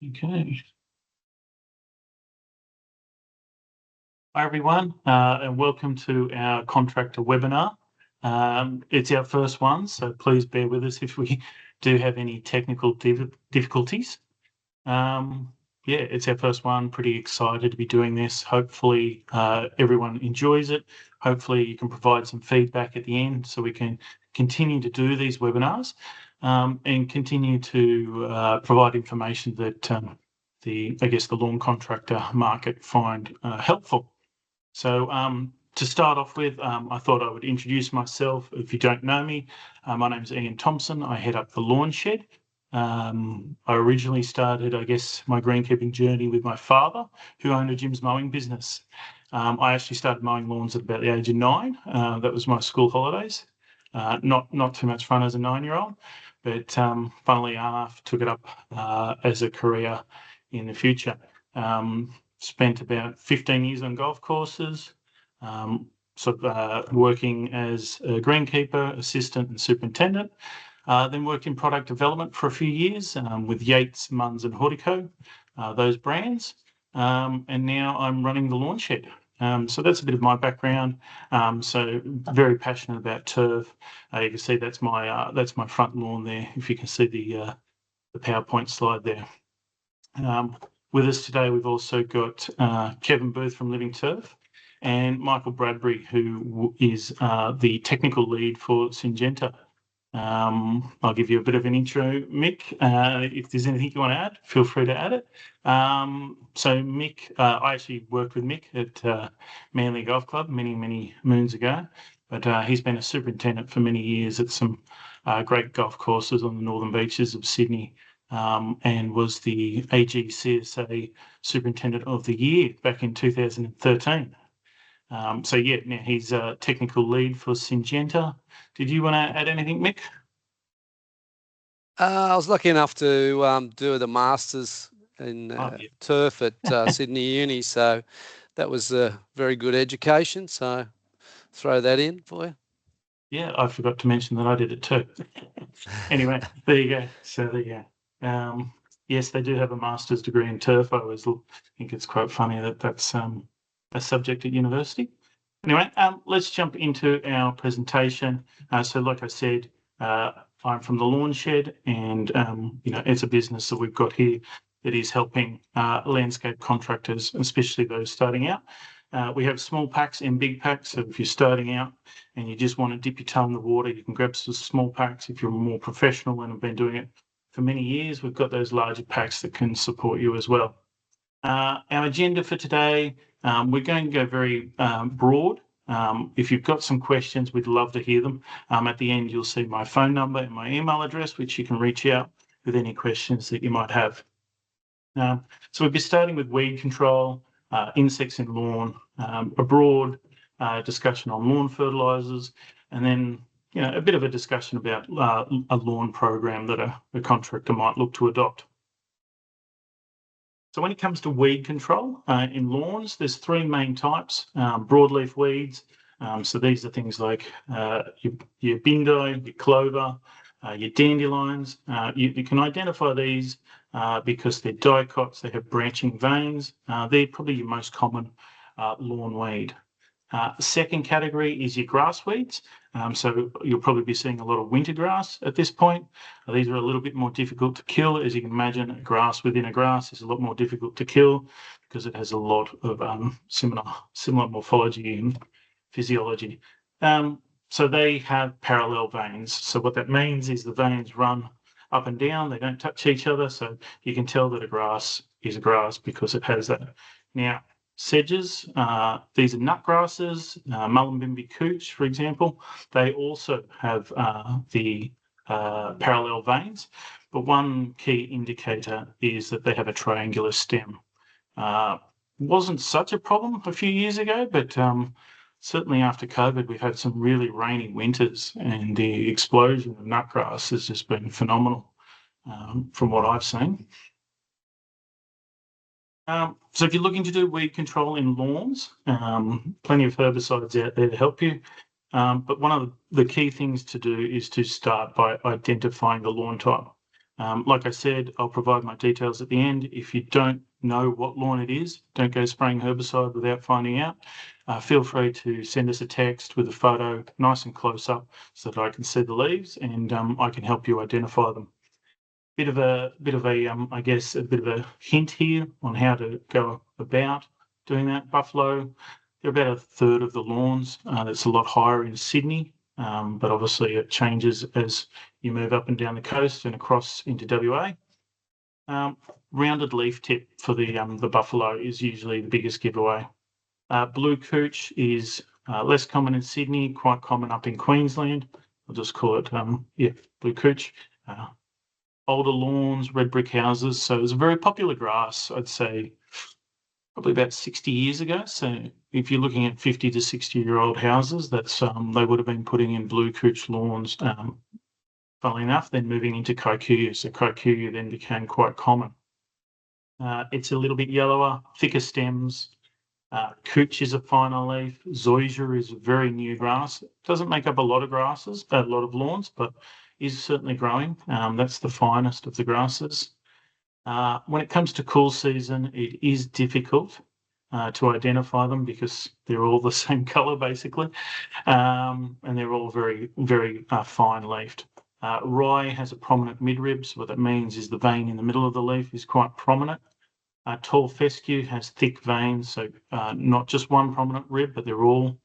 Okay. Hi, everyone, and welcome to our contractor webinar. It's our first one, so please bear with us if we do have any technical difficulties. Yeah, it's our first one. Pretty excited to be doing this. Hopefully, everyone enjoys it. Hopefully, you can provide some feedback at the end so we can continue to do these webinars and continue to provide information that the lawn contractor market find helpful. So to start off with, I thought I would introduce myself. If you don't know me, my name is Ian Thompson. I head up the lawn shed. I originally started, my greenkeeping journey with my father, who owned a Jim's mowing business. I actually started mowing lawns at about the age of 9. That was my school holidays. Not too much fun as a 9-year-old, but funnily enough, took it up as a career in the future. Spent about 15 years on golf courses, working as a greenkeeper, assistant, and superintendent. Then worked in product development for a few years with Yates, Munns, and Hortico, those brands. And now I'm running the lawn shed. So that's a bit of my background. So very passionate about turf. You can see that's my front lawn there. If you can see the PowerPoint slide there. With us today, we've also got Kevin Booth from Living Turf and Michael Bradbury, who is the technical lead for Syngenta. I'll give you a bit of an intro, Mick. If there's anything you want to add, feel free to add it. So Mick, I actually worked with Mick at Manly Golf Club many moons ago, but he's been a superintendent for many years at some great golf courses on the northern beaches of Sydney. And was the AGCSA Superintendent of the Year back in 2013. Now he's a technical lead for Syngenta. Did you want to add anything, Mick? I was lucky enough to do the Masters in turf at Sydney Uni, so that was a very good education. So throw that in for you. Yeah, I forgot to mention that I did it too. Anyway, there you go. So there you go. Yes, they do have a master's degree in turf. I always think it's quite funny that that's a subject at university. Anyway, let's jump into our presentation. So like I said, I'm from the Lawn Shed, and it's a business that we've got here that is helping landscape contractors, especially those starting out. We have small packs and big packs. So if you're starting out and you just want to dip your toe in the water, you can grab some small packs. If you're more professional and have been doing it for many years, we've got those larger packs that can support you as well. Our agenda for today, we're going to go very broad. If you've got some questions, we'd love to hear them. At the end, you'll see my phone number and my email address, which you can reach out with any questions that you might have. So we'll be starting with weed control, insects in lawn, a broad discussion on lawn fertilizers, and then a bit of a discussion about a lawn program that a contractor might look to adopt. So when it comes to weed control in lawns, there's 3 main types: broadleaf weeds. So these are things like your bindo, your clover, your dandelions. You can identify these because they're dicots, they have branching veins. They're probably your most common lawn weed. Second category is your grass weeds. So you'll probably be seeing a lot of winter grass at this point. These are a little bit more difficult to kill. As you can imagine, a grass within a grass is a lot more difficult to kill because it has a lot of similar morphology and physiology. So they have parallel veins. So what that means is the veins run up and down. They don't touch each other. So you can tell that a grass is a grass because it has that. Now, sedges, these are nut grasses, Mullumbimby cooch, for example. They also have the parallel veins, but one key indicator is that they have a triangular stem. Wasn't such a problem a few years ago, but certainly after COVID, we've had some really rainy winters, and the explosion of nutgrass has just been phenomenal from what I've seen. So if you're looking to do weed control in lawns, plenty of herbicides out there to help you. But one of the key things to do is to start by identifying the lawn type. Like I said, I'll provide my details at the end. If you don't know what lawn it is, don't go spraying herbicide without finding out. Feel free to send us a text with a photo, nice and close up, so that I can see the leaves and I can help you identify them. I guess a bit of a hint here on how to go about doing that. Buffalo, they're about a third of the lawns. That's a lot higher in Sydney, but obviously it changes as you move up and down the coast and across into WA. Rounded leaf tip for the buffalo is usually the biggest giveaway. Blue cooch is less common in Sydney, quite common up in Queensland. I'll just call it blue cooch. Older lawns, red brick houses. So it was a very popular grass, I'd say, probably about 60 years ago. So if you're looking at 50 to 60-year-old houses, that's they would have been putting in blue cooch lawns. Funnily enough, then moving into kikuyu. So kikuyu then became quite common. It's a little bit yellower, thicker stems. Cooch is a finer leaf. Zoysia is a very new grass. It doesn't make up a lot of grasses, a lot of lawns, but is certainly growing. That's the finest of the grasses. When it comes to cool season, it is difficult to identify them because they're all the same colour basically, and they're all very, very fine-leafed. Rye has a prominent midrib, so what that means is the vein in the middle of the leaf is quite prominent. Tall fescue has thick veins, so not just one prominent rib, but they're all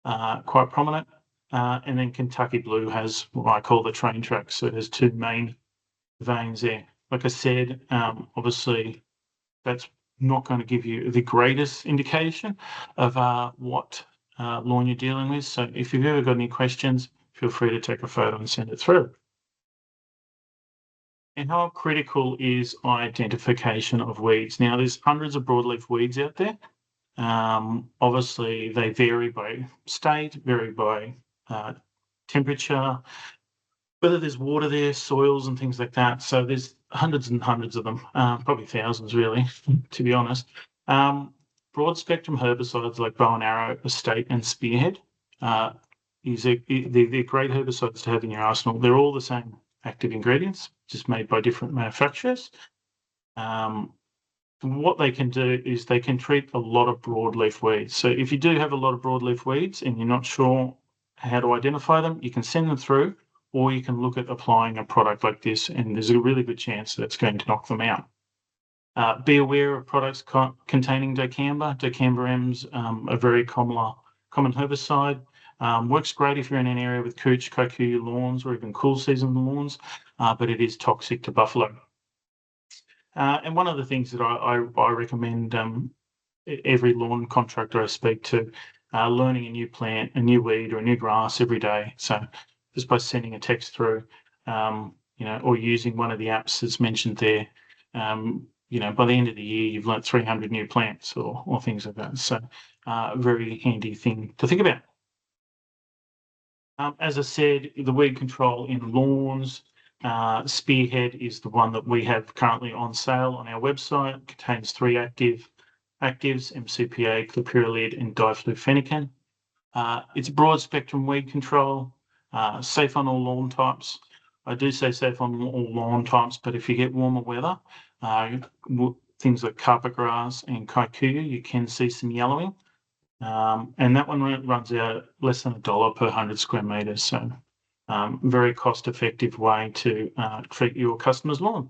quite prominent. And then Kentucky Blue has what I call the train tracks, so it has two main veins there. Like I said, obviously that's not going to give you the greatest indication of what lawn you're dealing with. So if you've ever got any questions, feel free to take a photo and send it through. And how critical is identification of weeds? Now, there's hundreds of broadleaf weeds out there. Obviously, they vary by state, vary by temperature, whether there's water there, soils and things like that. So there's hundreds and hundreds of them, probably thousands really, to be honest. Broad spectrum herbicides like bow and arrow, estate and spearhead they're great herbicides to have in your arsenal. They're all the same active ingredients, just made by different manufacturers. What they can do is they can treat a lot of broadleaf weeds. So if you do have a lot of broadleaf weeds and you're not sure how to identify them, you can send them through, or you can look at applying a product like this, and there's a really good chance that it's going to knock them out. Be aware of products containing dicamba. Dicamba M's a very common herbicide. Works great if you're in an area with cooch, kikuyu lawns, or even cool season lawns, but it is toxic to buffalo. And one of the things that I recommend every lawn contractor I speak to, learning a new plant, a new weed, or a new grass every day. So just by sending a text through, or using one of the apps that's mentioned there, by the end of the year, you've learnt 300 new plants or things like that. So very handy thing to think about. As I said, the weed control in lawns, Spearhead is the one that we have currently on sale on our website. It contains 3 actives, MCPA, clopyrrolid, and diflufenican. It's broad spectrum weed control, safe on all lawn types. I do say safe on all lawn types, but if you get warmer weather, things like carpet grass and kikuyu, you can see some yellowing. And that one runs out less than $1 per 100 square metres. So very cost-effective way to treat your customer's lawn.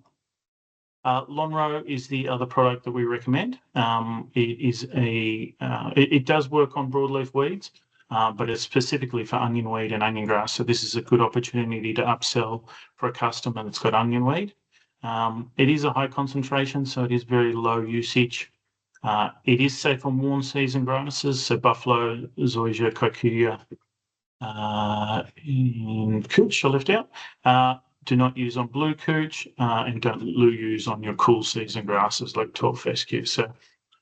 Lonro is the other product that we recommend. It does work on broadleaf weeds, but it's specifically for onion weed and onion grass. So this is a good opportunity to upsell for a customer that's got onion weed. It is a high concentration, so it is very low usage. It is safe on warm season grasses, so buffalo, zoysia, kikuyu, and cooch I left out. Do not use on blue cooch, and don't use on your cool season grasses like tall fescue. So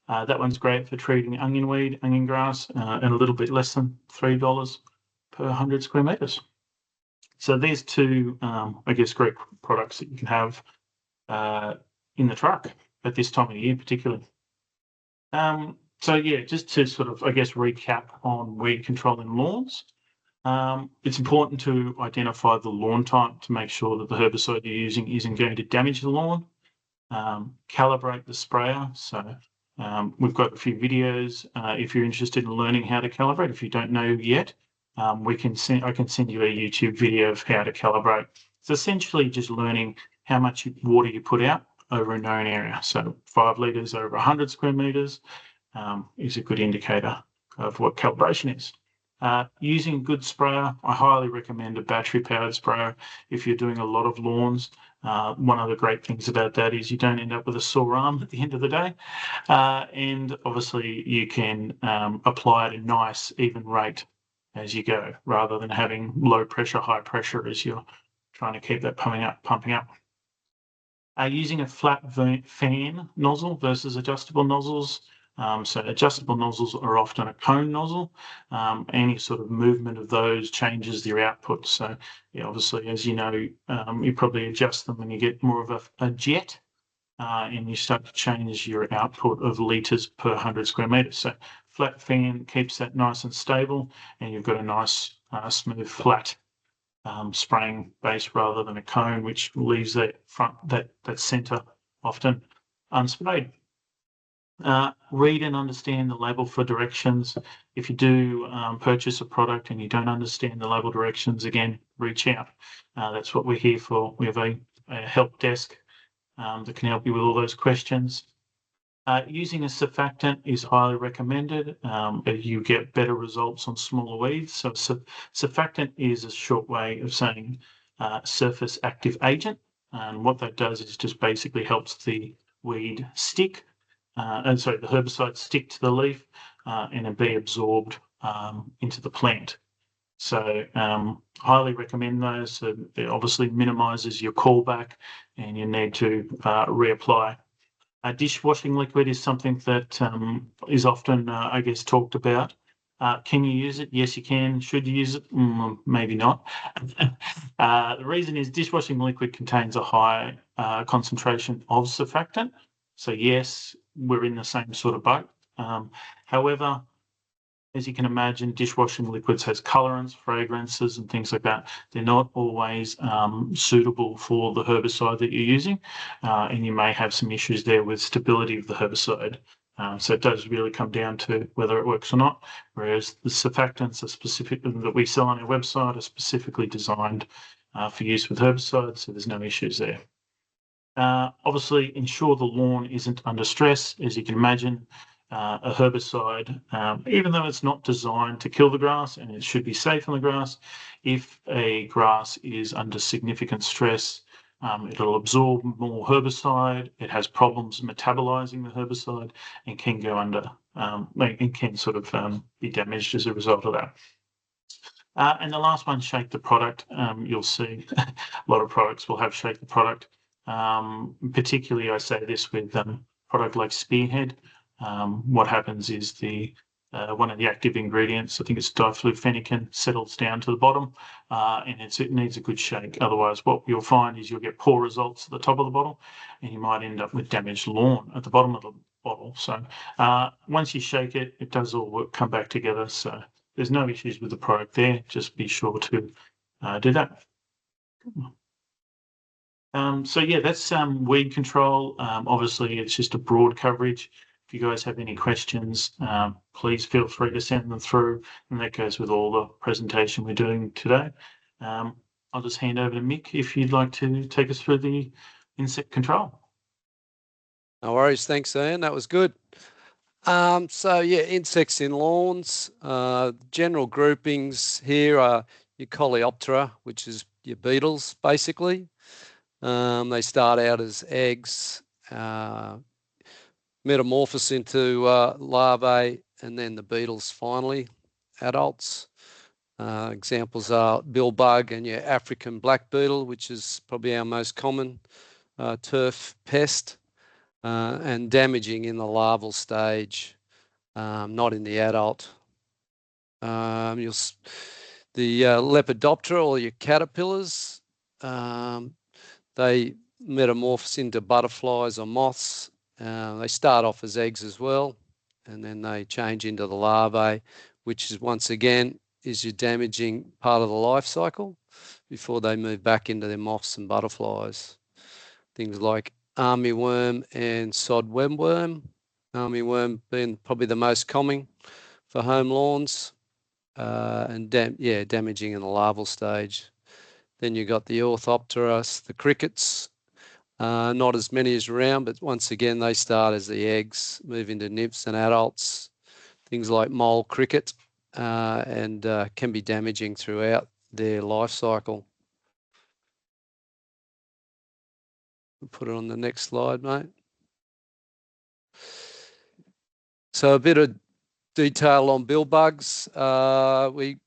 that one's great for treating onion weed, onion grass, and a little bit less than $3 per 100 square metres. So there's 2, great products that you can have in the truck at this time of year, particularly. Just to sort of, recap on weed control in lawns. It's important to identify the lawn type to make sure that the herbicide you're using isn't going to damage the lawn. Calibrate the sprayer. So we've got a few videos. If you're interested in learning how to calibrate, if you don't know yet, I can send you a YouTube video of how to calibrate. It's essentially just learning how much water you put out over a known area. So 5 litres over 100 square metres is a good indicator of what calibration is. Using a good sprayer, I highly recommend a battery-powered sprayer if you're doing a lot of lawns. One of the great things about that is you don't end up with a sore arm at the end of the day. And obviously you can apply at a nice even rate as you go, rather than having low pressure, high pressure as you're trying to keep that pumping up. Using a flat fan nozzle versus adjustable nozzles. So adjustable nozzles are often a cone nozzle. Any sort of movement of those changes your output. So yeah, obviously, as you know, you probably adjust them when you get more of a jet, and you start to change your output of litres per 100 square metres. So flat fan keeps that nice and stable, and you've got a nice smooth flat spraying base rather than a cone, which leaves that centre often unsprayed. Read and understand the label for directions. If you do purchase a product and you don't understand the label directions, again, reach out. That's what we're here for. We have a help desk that can help you with all those questions. Using a surfactant is highly recommended. You get better results on smaller weeds. So surfactant is a short way of saying surface active agent. And what that does is just basically helps the weed stick, the herbicide stick to the leaf and it be absorbed into the plant. So highly recommend those. It obviously minimises your callback and you need to reapply. Dishwashing liquid is something that is often, I guess, talked about. Can you use it? Yes, you can. Should you use it? Maybe not. The reason is dishwashing liquid contains a high concentration of surfactant. So yes, we're in the same sort of boat. However, as you can imagine, dishwashing liquids has colorants, fragrances, and things like that. They're not always suitable for the herbicide that you're using, and you may have some issues there with stability of the herbicide. So it does really come down to whether it works or not, whereas the surfactants are specific that we sell on our website are specifically designed for use with herbicides, so there's no issues there. Obviously, ensure the lawn isn't under stress. As you can imagine, a herbicide, even though it's not designed to kill the grass and it should be safe on the grass, if a grass is under significant stress, it'll absorb more herbicide. It has problems metabolizing the herbicide and can go under, and can sort of be damaged as a result of that. And the last one, shake the product. You'll see a lot of products will have shake the product. Particularly, I say this with product like Spearhead. What happens is one of the active ingredients, I think it's diflufenican, settles down to the bottom, and it needs a good shake. Otherwise, what you'll find is you'll get poor results at the top of the bottle, and you might end up with damaged lawn at the bottom of the bottle. So once you shake it, it does all come back together. So there's no issues with the product there. Just be sure to do that. So yeah, that's weed control. Obviously, it's just a broad coverage. If you guys have any questions, please feel free to send them through, and that goes with all the presentation we're doing today. I'll just hand over to Mick if you'd like to take us through the insect control. No worries. Thanks, Ian. That was good. So yeah, insects in lawns. General groupings here are your Coleoptera, which is your beetles, basically. They start out as eggs, metamorphose into larvae, and then the beetles finally adults. Examples are billbug and your African black beetle, which is probably our most common turf pest, and damaging in the larval stage, not in the adult. The Lepidoptera, or your caterpillars, they metamorphose into butterflies or moths. They start off as eggs as well, and then they change into the larvae, which is once again is you're damaging part of the life cycle before they move back into their moths and butterflies. Things like armyworm and sod webworm. Armyworm being probably the most common for home lawns, and damaging in the larval stage. Then you got the orthopteros, the crickets. Not as many as around, but once again, they start as the eggs, move into nymphs and adults. Things like mole cricket, and can be damaging throughout their life cycle. We'll put it on the next slide, mate. So a bit of detail on bill bugs. We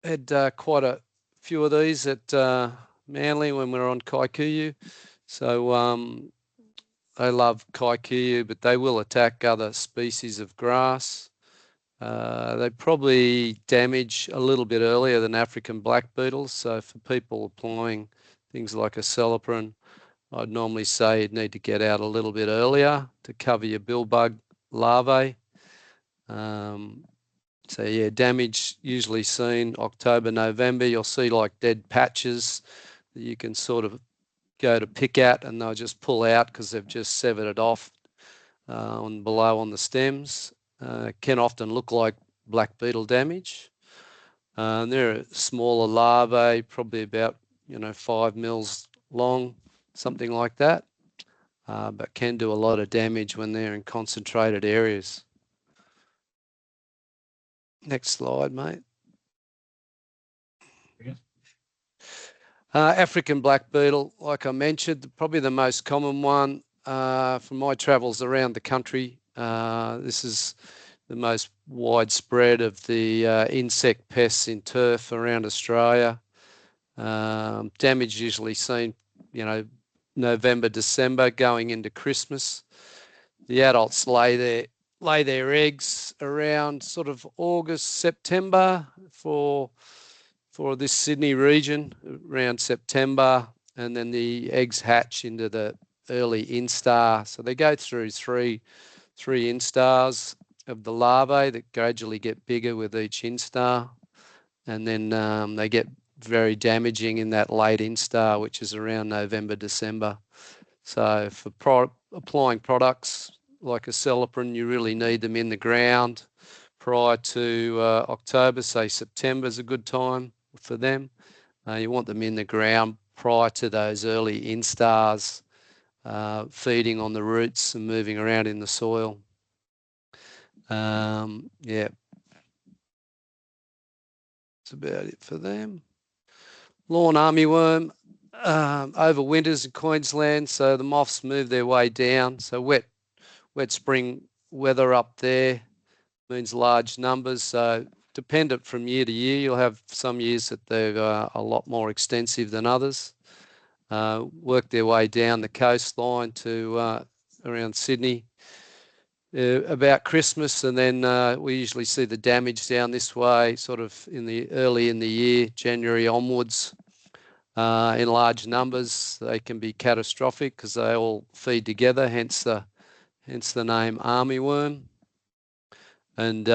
had quite a few of these at Manly when we were on Kaikuyu. So they love Kaikuyu, but they will attack other species of grass. They probably damage a little bit earlier than African black beetles. So for people applying things like a acelepryn, I'd normally say you'd need to get out a little bit earlier to cover your bill bug larvae. So yeah, damage usually seen October, November. You'll see like dead patches that you can sort of go to pick at, and they'll just pull out because they've just severed it off below on the stems. Can often look like black beetle damage. They're smaller larvae, probably about 5 mils long, something like that, but can do a lot of damage when they're in concentrated areas. Next slide, mate. Okay. African black beetle, like I mentioned, probably the most common one from my travels around the country. This is the most widespread of the insect pests in turf around Australia. Damage usually seen, November, December, going into Christmas. The adults lay their eggs around sort of August, September for this Sydney region, around September, and then the eggs hatch into the early instar. So they go through three instars of the larvae that gradually get bigger with each instar, and then they get very damaging in that late instar, which is around November, December. So for applying products like a acelepryn, you really need them in the ground prior to October. Say September is a good time for them. You want them in the ground prior to those early instars, feeding on the roots and moving around in the soil. Yeah, that's about it for them. Lawn armyworm overwinters in Queensland, so the moths move their way down. So wet spring weather up there means large numbers. So dependent from year to year, you'll have some years that they're a lot more extensive than others. Work their way down the coastline to around Sydney about Christmas, and then we usually see the damage down this way sort of early in the year, January onwards, in large numbers. They can be catastrophic because they all feed together, hence the name armyworm. And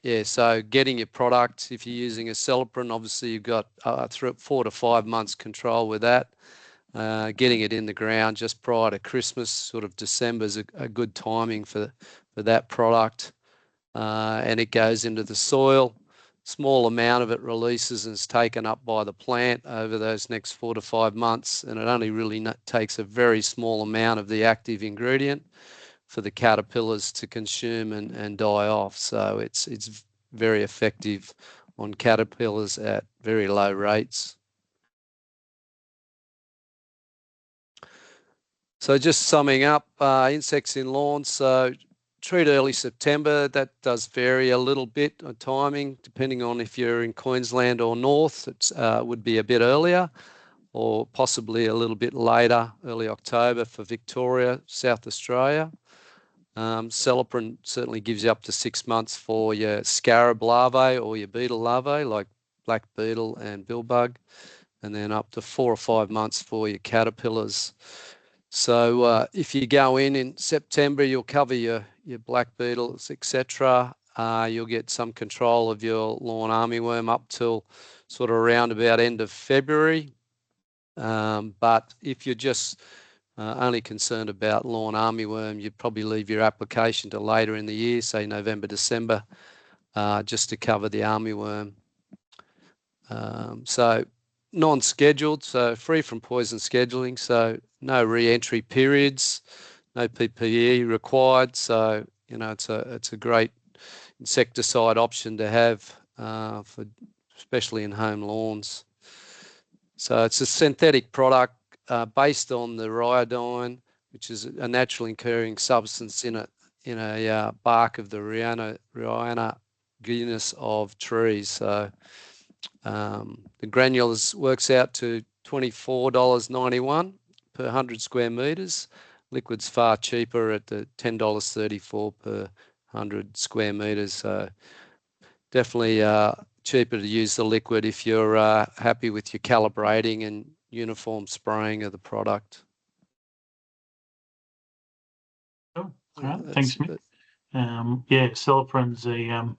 yeah, so getting your product, if you're using a acelepryn, obviously you've got 4 to 5 months control with that. Getting it in the ground just prior to Christmas, sort of December, is a good timing for that product. And it goes into the soil. Small amount of it releases and is taken up by the plant over those next 4 to 5 months, and it only really takes a very small amount of the active ingredient for the caterpillars to consume and die off. So it's very effective on caterpillars at very low rates. So just summing up, insects in lawns. So treat early September. That does vary a little bit on timing, depending on if you're in Queensland or north. It would be a bit earlier, or possibly a little bit later, early October for Victoria, South Australia. Acelepryn certainly gives you up to 6 months for your scarab larvae or your beetle larvae, like black beetle and billbug, and then up to 4 or 5 months for your caterpillars. So if you go in September, you'll cover your black beetles, etc. you'll get some control of your lawn armyworm up till sort of around about end of February. But if you're just only concerned about lawn armyworm, you'd probably leave your application to later in the year, say November, December, just to cover the armyworm. So non-scheduled, so free from poison scheduling, so no re-entry periods, no PPE required. So, you know, it's a great insecticide option to have for especially in home lawns. So it's a synthetic product based on the rhyodine, which is a naturally occurring substance in a bark of the Riona genus of trees. So the granules works out to $24.91 per 100 square metres. Liquid's far cheaper at the $10.34 per 100 square metres. So definitely cheaper to use the liquid if you're happy with your calibrating and uniform spraying of the product. Oh, all right. Thanks, Mick. Yeah, Celiprin's a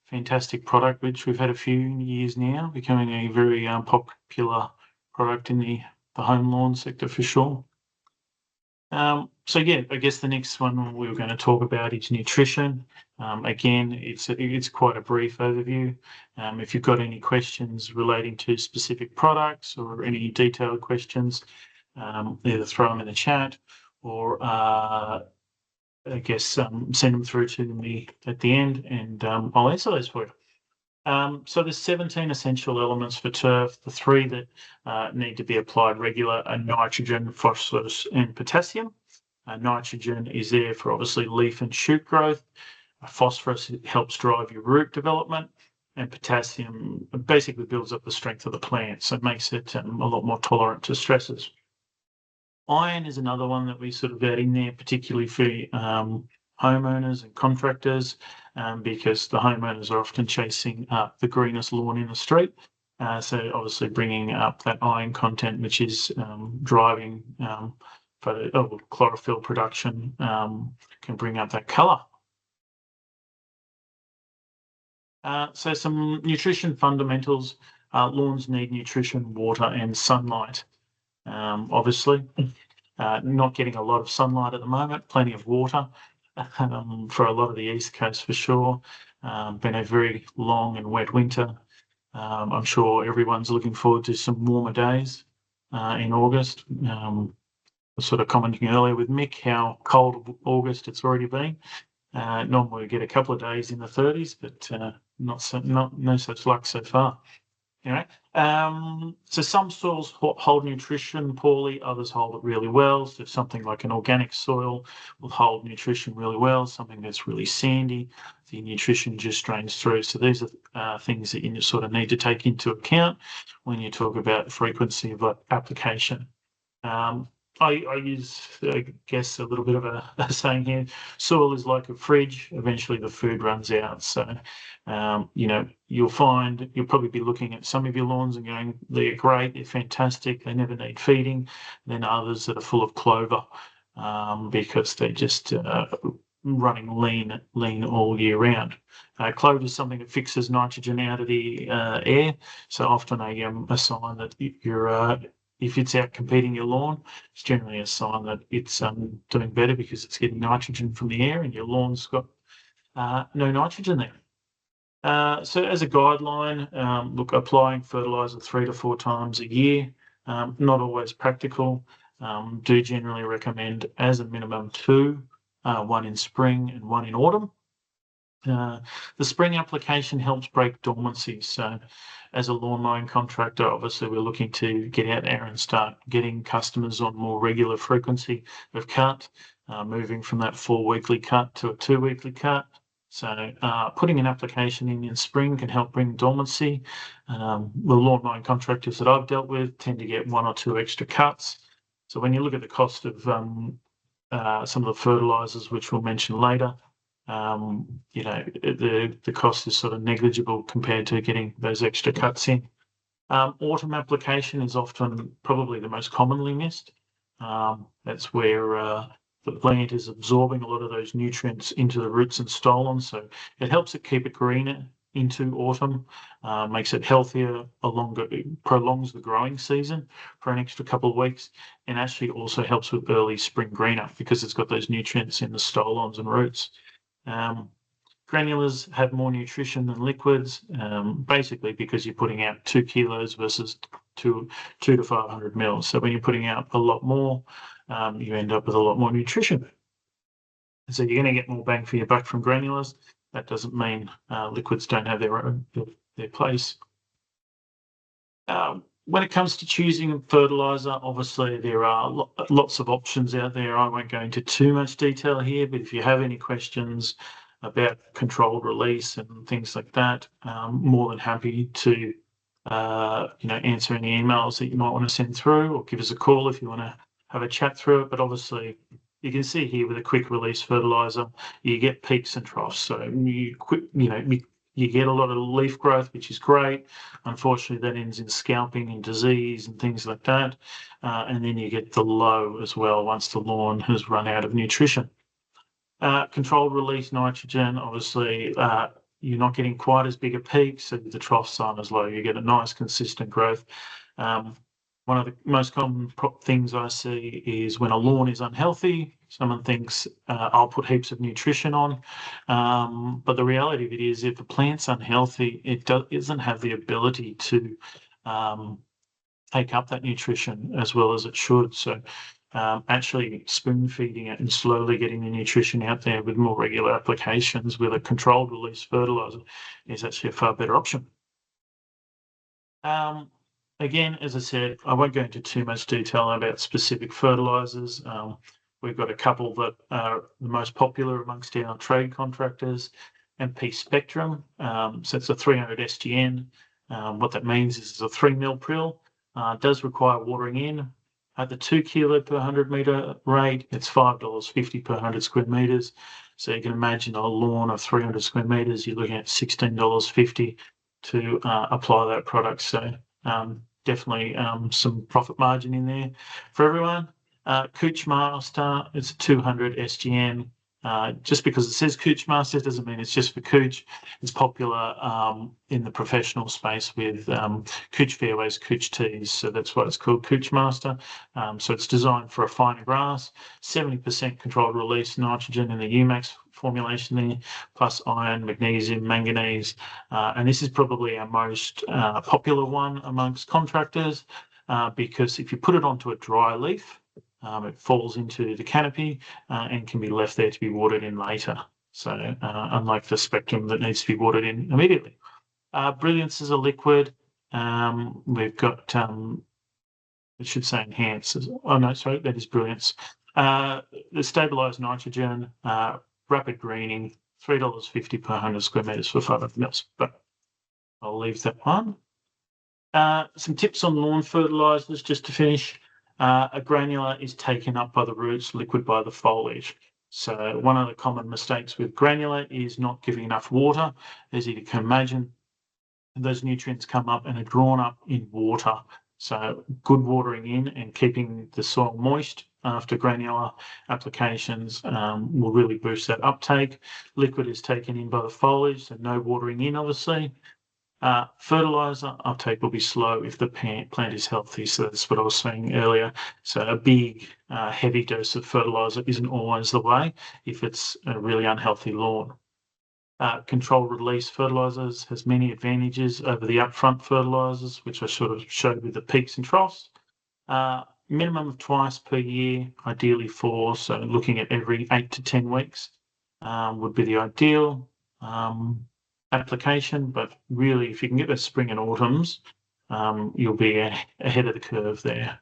fantastic product, which we've had a few years now, becoming a very popular product in the home lawn sector for sure. So yeah, I guess the next one we were going to talk about is nutrition. Again, it's quite a brief overview. If you've got any questions relating to specific products or any detailed questions, either throw them in the chat or I guess send them through to me at the end, and I'll answer those for you. So there's 17 essential elements for turf. The three that need to be applied regular are nitrogen, phosphorus, and potassium. Nitrogen is there for obviously leaf and shoot growth. Phosphorus helps drive your root development, and potassium basically builds up the strength of the plant, so it makes it a lot more tolerant to stresses. Iron is another one that we sort of add in there, particularly for homeowners and contractors, because the homeowners are often chasing the greenest lawn in the street. So obviously bringing up that iron content, which is driving chlorophyll production, can bring up that colour. So some nutrition fundamentals. Lawns need nutrition, water and sunlight. Obviously, not getting a lot of sunlight at the moment, plenty of water for a lot of the East Coast for sure. Been a very long and wet winter. I'm sure everyone's looking forward to some warmer days in August. Sort of commenting earlier with Mick how cold August it's already been. Normally we get a couple of days in the 30s, but no such luck so far. Anyway, so some soils hold nutrition poorly, others hold it really well. So something like an organic soil will hold nutrition really well. Something that's really sandy, the nutrition just drains through. So these are things that you sort of need to take into account when you talk about frequency of application. I use, I guess, a little bit of a saying here. Soil is like a fridge. Eventually, the food runs out. So, you know, you'll probably be looking at some of your lawns and going, they're great, they're fantastic, they never need feeding. Then others that are full of clover because they're just running lean all year round. Clover is something that fixes nitrogen out of the air. So often a sign that you're if it's out competing your lawn, it's generally a sign that it's doing better because it's getting nitrogen from the air and your lawn's got no nitrogen there. So as a guideline, look, applying fertiliser 3 to 4 times a year, not always practical. Do generally recommend as a minimum 2, one in spring and one in autumn. The spring application helps break dormancy. So as a lawn mowing contractor, obviously we're looking to get out there and start getting customers on more regular frequency of cut, moving from that 4-weekly cut to a 2-weekly cut. So putting an application in spring can help bring dormancy. The lawn mowing contractors that I've dealt with tend to get 1 or 2 extra cuts. So when you look at the cost of some of the fertilizers, which we'll mention later, you know, the cost is sort of negligible compared to getting those extra cuts in. Autumn application is often probably the most commonly missed. That's where the plant is absorbing a lot of those nutrients into the roots and stolons, so it helps it keep it greener into autumn, makes it healthier, prolongs the growing season for an extra couple of weeks, and actually also helps with early spring greenup because it's got those nutrients in the stolons and roots. Granulars have more nutrition than liquids, basically because you're putting out 2 kilos versus 2 to 500 mils. So when you're putting out a lot more, you end up with a lot more nutrition. So you're going to get more bang for your buck from granulars. That doesn't mean liquids don't have their place. When it comes to choosing a fertilizer, obviously there are lots of options out there. I won't go into too much detail here, but if you have any questions about controlled release and things like that, more than happy to answer any emails that you might want to send through, or give us a call if you want to have a chat through it. But obviously, you can see here with a quick release fertilizer, you get peaks and troughs. So you get a lot of leaf growth, which is great. Unfortunately, that ends in scalping and disease and things like that. And then you get the low as well once the lawn has run out of nutrition. Controlled release nitrogen, obviously, you're not getting quite as big a peak, so the troughs aren't as low. You get a nice consistent growth. One of the most common things I see is when a lawn is unhealthy, someone thinks I'll put heaps of nutrition on. But the reality of it is if the plant's unhealthy, it doesn't have the ability to take up that nutrition as well as it should. So actually spoon feeding it and slowly getting the nutrition out there with more regular applications with a controlled release fertilizer is actually a far better option. Again, as I said, I won't go into too much detail about specific fertilizers. We've got a couple that are the most popular amongst our trade contractors. MP Spectrum, so it's a 300 SGN. What that means is it's a 3 mil prill. Does require watering in. At the 2 kilo per 100 metre rate, it's $5.50 per 100 square metres. So you can imagine a lawn of 300 square metres, you're looking at $16.50 to apply that product. So definitely some profit margin in there for everyone. Cooch Master, it's a 200 SGN. Just because it says Cooch Master doesn't mean it's just for Cooch. It's popular in the professional space with Cooch Fairways, Cooch Tees, so that's why it's called Cooch Master. So it's designed for a finer grass, 70% controlled release nitrogen in the UMAX formulation there, plus iron, magnesium, manganese, and this is probably our most popular one amongst contractors because if you put it onto a dry leaf, it falls into the canopy and can be left there to be watered in later. So unlike the Spectrum that needs to be watered in immediately. Brilliance is a liquid. We've got, it should say Enhance. Oh no, sorry, that is Brilliance. The stabilised nitrogen, rapid greening, $3.50 per 100 square metres for 500 mils. But I'll leave that one. Some tips on lawn fertilisers just to finish. A granular is taken up by the roots, liquid by the foliage. So one of the common mistakes with granular is not giving enough water. As you can imagine, those nutrients come up and are drawn up in water. So good watering in and keeping the soil moist after granular applications will really boost that uptake. Liquid is taken in by the foliage, so no watering in, obviously. Fertilizer uptake will be slow if the plant is healthy. So that's what I was saying earlier. So a big, heavy dose of fertilizer isn't always the way if it's a really unhealthy lawn. Controlled release fertilizers has many advantages over the upfront fertilizers, which I sort of showed with the peaks and troughs. Minimum of twice per year, ideally 4. So looking at every 8 to 10 weeks would be the ideal application, but really if you can get the spring and autumns, you'll be ahead of the curve there.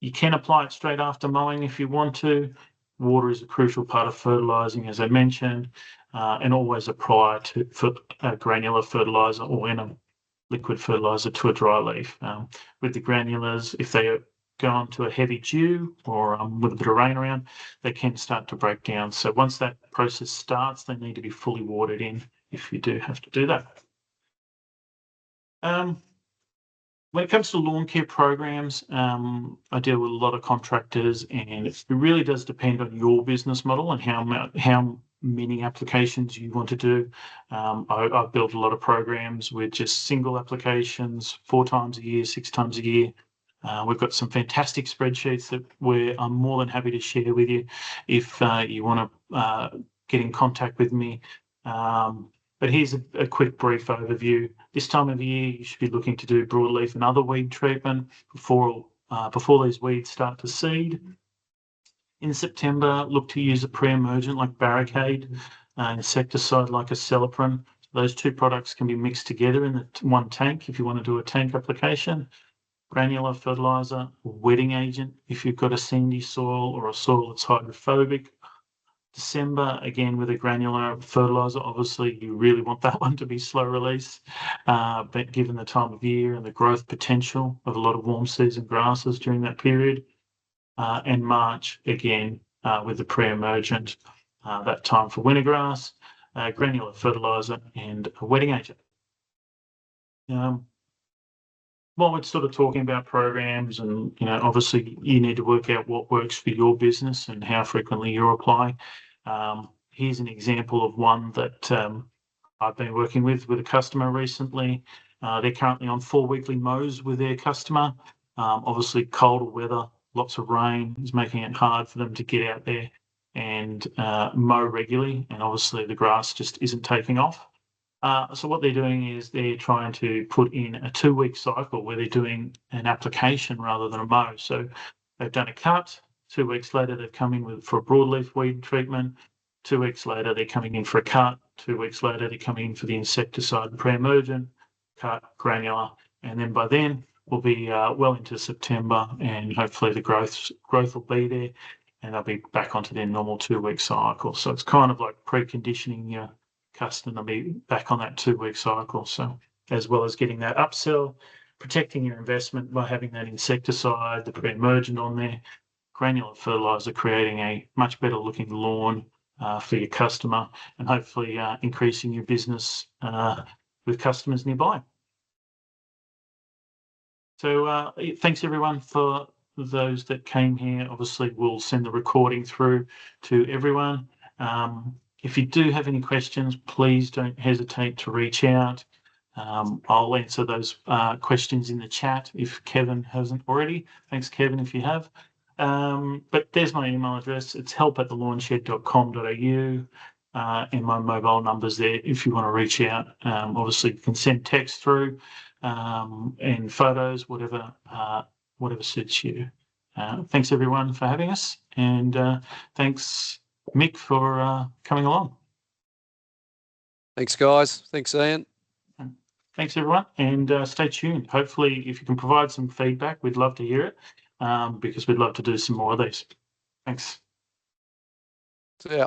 You can apply it straight after mowing if you want to. Water is a crucial part of fertilizing, as I mentioned, and always apply to granular fertilizer or in a liquid fertilizer to a dry leaf. With the granulars, if they go onto a heavy dew or with a bit of rain around, they can start to break down. So once that process starts, they need to be fully watered in if you do have to do that. When it comes to lawn care programs, I deal with a lot of contractors, and it really does depend on your business model and how many applications you want to do. I've built a lot of programs with just single applications, 4 times a year, 6 times a year. We've got some fantastic spreadsheets that I'm more than happy to share with you if you want to get in contact with me. But here's a quick brief overview. This time of year, you should be looking to do broadleaf and other weed treatment before these weeds start to seed. In September, look to use a pre-emergent like Barricade, insecticide like Acelepryn. Those two products can be mixed together in one tank if you want to do a tank application. Granular fertilizer, wetting agent if you've got a sandy soil or a soil that's hydrophobic. December, again, with a granular fertilizer, obviously you really want that one to be slow release, but given the time of year and the growth potential of a lot of warm season grasses during that period. And March, again, with the pre-emergent, that time for winter grass, granular fertilizer and a wetting agent. While we're sort of talking about programs and, obviously you need to work out what works for your business and how frequently you apply. Here's an example of one that I've been working with a customer recently. They're currently on 4 weekly mows with their customer. Obviously colder weather, lots of rain is making it hard for them to get out there and mow regularly. And obviously the grass just isn't taking off. So what they're doing is they're trying to put in a 2-week cycle where they're doing an application rather than a mow. So they've done a cut. 2 weeks later, they've come in for a broadleaf weed treatment. 2 weeks later, they're coming in for a cut. 2 weeks later, they're coming in for the insecticide pre-emergent, cut, granular. And then by then, we'll be well into September, and hopefully the growth will be there, and they'll be back onto their normal 2-week cycle. So it's kind of like preconditioning your customer to be back on that 2-week cycle. So as well as getting that upsell, protecting your investment by having that insecticide, the pre-emergent on there, granular fertilizer, creating a much better looking lawn for your customer, and hopefully increasing your business with customers nearby. So thanks everyone for those that came here. Obviously we'll send the recording through to everyone. If you do have any questions, please don't hesitate to reach out. I'll answer those questions in the chat if Kevin hasn't already. Thanks, Kevin, if you have. But there's my email address. It's help@thelawnShed.com.au, and my mobile number's there if you want to reach out. Obviously, you can send text through and photos, whatever suits you. Thanks, everyone, for having us, and thanks, Mick, for coming along. Thanks, guys. Thanks, Ian. Thanks, everyone, and stay tuned. Hopefully, if you can provide some feedback, we'd love to hear it, because we'd love to do some more of these. Thanks. Yeah.